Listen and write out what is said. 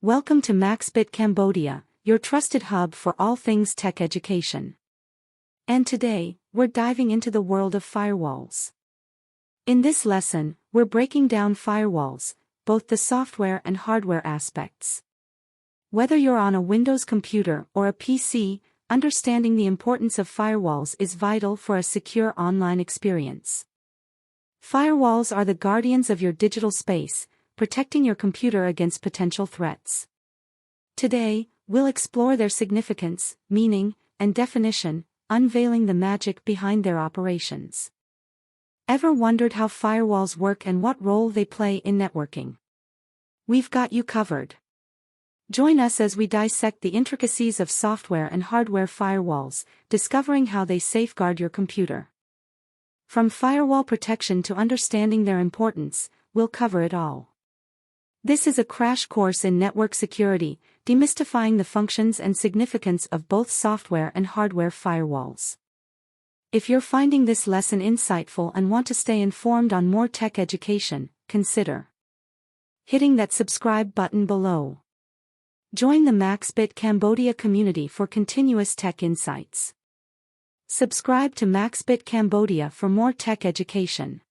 Welcome to MaxBIT Cambodia, your trusted hub for all things tech education. And today, we're diving into the world of firewalls. In this lesson, we're breaking down firewalls, both the software and hardware aspects. Whether you're on a Windows computer or a PC, understanding the importance of firewalls is vital for a secure online experience. Firewalls are the guardians of your digital space, protecting your computer against potential threats. Today, we'll explore their significance, meaning, and definition, unveiling the magic behind their operations. Ever wondered how firewalls work and what role they play in networking? We've got you covered. Join us as we dissect the intricacies of software and hardware firewalls, discovering how they safeguard your computer. From firewall protection to understanding their importance, we'll cover it all. This is a crash course in network security, demystifying the functions and significance of both software and hardware firewalls. If you're finding this lesson insightful and want to stay informed on more tech education, consider hitting that subscribe button below. Join the MaxBIT Cambodia community for continuous tech insights. Subscribe to MaxBIT Cambodia for more tech education.